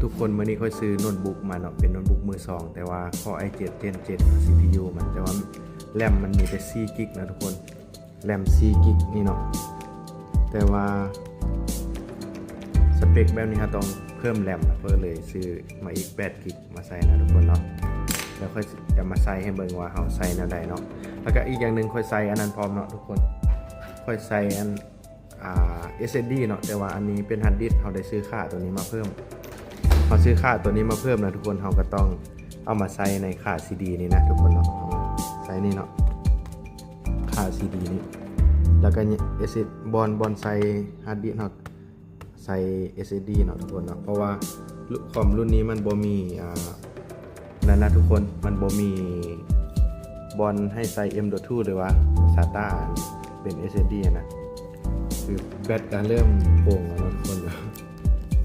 ทุกคนมื้อนี้ค่อยซื้อโน้ตบุ๊กมาเนาะเป็นโน้ตบุ๊กมือ2แต่ว่า Core i7 Gen 7 CPU มันแต่ว่าแรมมันมีแต่4 GB นะทุกคนแรม4 GB นี่เนาะแต่ว่าสเปคแบบนี้ครับต้องเพิ่มแรมเพิ่มเลยซื้อมาอีก8 GB มาใส่นะทุกคนเนาะแล้วค่อยจะมาใส่ให้เบิ่งว่าเฮาใส่แนวใดเนาะแล้วก็อีกอย่างนึงค่อยใส่อันนั้นพร้อมเนาะทุกคนค่อยใส่อันSSD เนาะแต่ว่าอันนี้เป็นฮาร์ดดิสก์เฮาได้ซื้อค่าตัวนี้มาเพิ่มเฮาซื้อค่าตัวนี้มาเพิ่มนะทุกคนเฮาก็ต้องเอามาใส่ในค่า CD นี่นะทุกคนเนาะใส่นี่เนาะค่า CD นี้แล้วก็ SSD บอนใส่ฮาร์ดดิสก์เฮาใส่ SSD เนาะทุกคนเนาะเพราะว่าคอมรุ่นนี้มันบ่มีนั่นนะทุกคนมันบ่มีบอนให้ใส่ M.2 หรือว่า SATA เป็น SSD นะคือแบตก็เริ่มโป่งแล้วทุกคน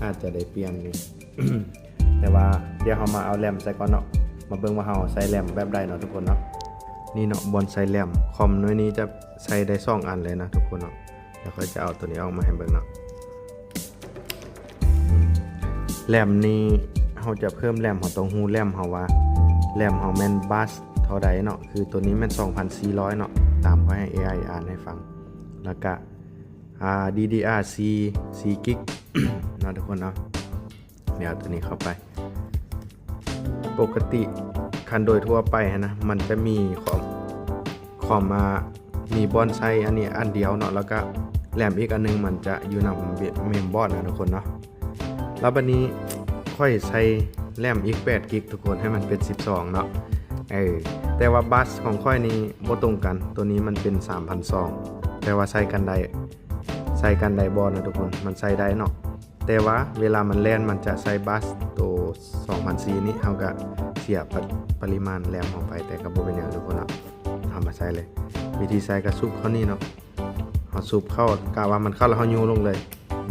อาจจะได้เปลี่ยนนี่ แต่ว่าเดี๋ยวเรามาเอาแรมใส่ก่อนเนาะมาเบิ่งว่าเราใส่แรมแบบใดเนาะทุกคนเนาะนี่เนาะบนใส่แรมคอมน้อยนี้จะใส่ได้2 อันเลยนะทุกคนเนาะเดี๋ยวค่อยจะเอาตัวนี้ออกมาให้เบิ่งเนาะแรมนี้เราจะเพิ่มแรมเราต้องฮู้แรมเราว่าแรมเราแม่นบัสเท่าใดเนาะคือตัวนี้แม่น 2,400 เนาะตามเขาให้ AI อ่านให้ฟังแล้วก็DDR4 4 GB เนาะทุกคนเนาะเดี๋ยวตัวนี้เข้าไปปกติคันโดยทั่วไปนะมันจะมีคอมมามีบอนไซอันนี้อันเดียวเนาะแล้วก็แรมอีกอันนึงมันจะอยู่ในเมมบอร์ดนะทุกคนเนาะแล้วบัดนี้ค่อยใช้แรมอีก8 GB ทุกคนให้มันเป็น12เนาะแต่ว่าบัสของค่อยนี้บ่ตรงกันตัวนี้มันเป็น 3,200 แต่ว่าใช้กันได้บอลนะทุกคนมันใส่ได้เนาะแต่ว่าเวลามันแล่นมันจะใส่บัสตัว 2,400 นี้เอาก็เสียปริมาณแรมออกไปแต่ก็บ่เป็นอย่างทุกคนเนาะเอามาใส่เลยวิธีใส่ก็ซุบเข้านี่เนาะเอาซุบเข้ากะว่ามันเข้าแล้วเฮายูลงเลย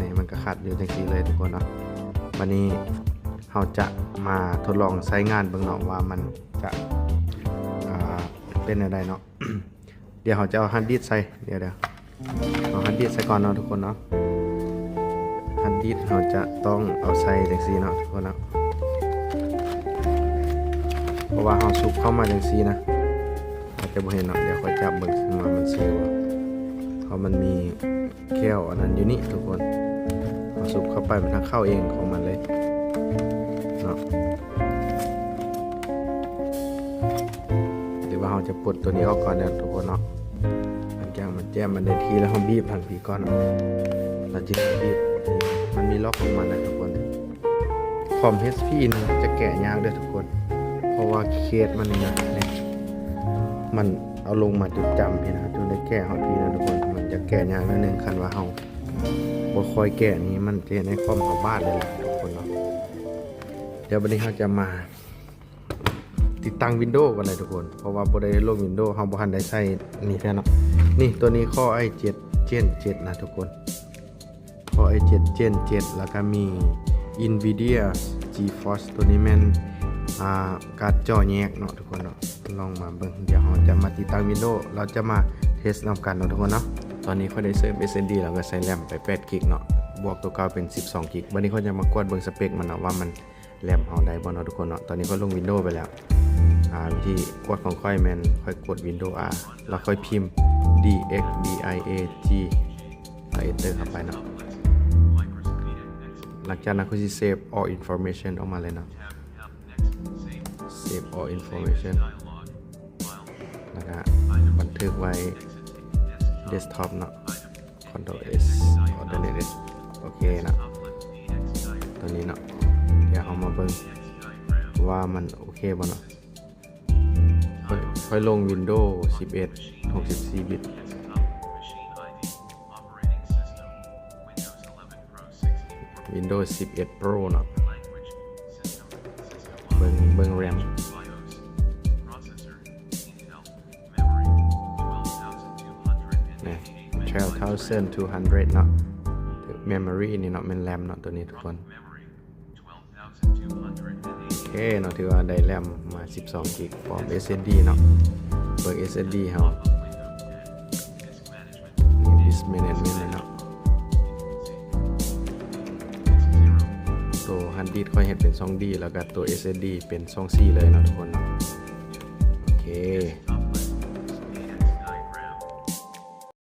นี่มันก็ขัดอยู่จังซี่เลยทุกคนเนาะวันนี้เฮาจะมาทดลองใช้งานเบิ่งเนาะว่ามันจะเป็นอะไรเนาะ เดี๋ยวเฮาจะเอาฮาร์ดดิสก์ใส่เดี๋ยวเอาฮาร์ดดิสก์ใส่ก่อนเนาะทุกคนเนาะฮาร์ดดิสก์เราจะต้องเอาใส่จังซี่เนาะทุกคนเนาะเพราะว่าเราซุบเข้ามาจังซี่นะอาจจะบ่เห็นเนาะเดี๋ยวค่อยจับเบิ่งมามันซื่อว่าเพราะมันมีแก้วอันนั้นอยู่นี่ทุกคนเราซุบเข้าไปมันเข้าเองของมันเลยเนาะเดี๋ยวว่าเราจะปลดตัวนี้ออกก่อนเนาะทุกคนเนาะมันแจ้มมันได้ทีแล้วเขาบีบทางผีก้อนเราจะบีบมันมีล็อกของมันนะทุกคนคอม HP นี่จะแกะยากด้วยทุกคนเพราะว่าเคสมันนี่นะมันเอาลงมาจุดจำพี่นะจนได้แกะเขาทีนะทุกคนมันจะแกะยากนิดนึงคันว่าเขาบ่คอยแกะนี้มันจะในคอมของบ้านเลยแหละทุกคนเนาะเดี๋ยววันนี้เขาจะมาติดตั้ง Windows กันเลยทุกคนเพราะว่าบ่ได้ลง Windows เฮาบ่ทันได้ใช้นี่แท้เนาะนี่ตัวนี้ Core i7 Gen 7นะทุกคน Core i7 Gen 7แล้วก็มี Nvidia GeForce ตัวนี้แม่นการ์ดจอแยกเนาะทุกคนเนาะลองมาเบิ่งเดี๋ยวเราจะมาติดตั้ง Windows เราจะมาเทสนำกันเนาะทุกคนเนาะตอนนี้เขาได้เสริม SSD แล้วก็ใส่แรมไป8 GB เนาะบวกตัวเก่าเป็น12 GB วันนี้เขาจะมากวดเบิ่งสเปคมันเนาะว่ามันแรมเฮาได้บ่เนาะทุกคนเนาะตอนนี้ก็ลง Windows ไปแล้ววิธีกดของค่อยแมนค่อยกด Windows R แล้วค่อยพิมพ์ DXDIAG แล้ว Enter เข้าไปเนาะหลังจากนั้นก็จะ Save all information ออกมาเลยเนาะ Save all information แล้วก็บันทึกไว้ Desktop เนาะ Ctrl S Alt S โอเคนะตัวนี้เนาะเดี๋ยวเอามาเบิ่งว่ามันโอเคบ่เนาะค่อยลง Windows 11 64 บิต Windows 11 Pro เนาะเบิ่ง RAM นี่ 12,200 เนาะ Memory นี่เนาะเป็น RAM เนาะตัวนี้ทุกคนโอเคเนาะถือว่าได้แรมมา12 GB พร้อม SSD เนาะเปิด SSD เฮานี่ Disk Management เนาะตัว ฮาร์ดดิสค่อยเฮ็ดเป็น 2D แล้วก็ตัว SSD เป็น 2C เลยเนาะทุกคนเนาะ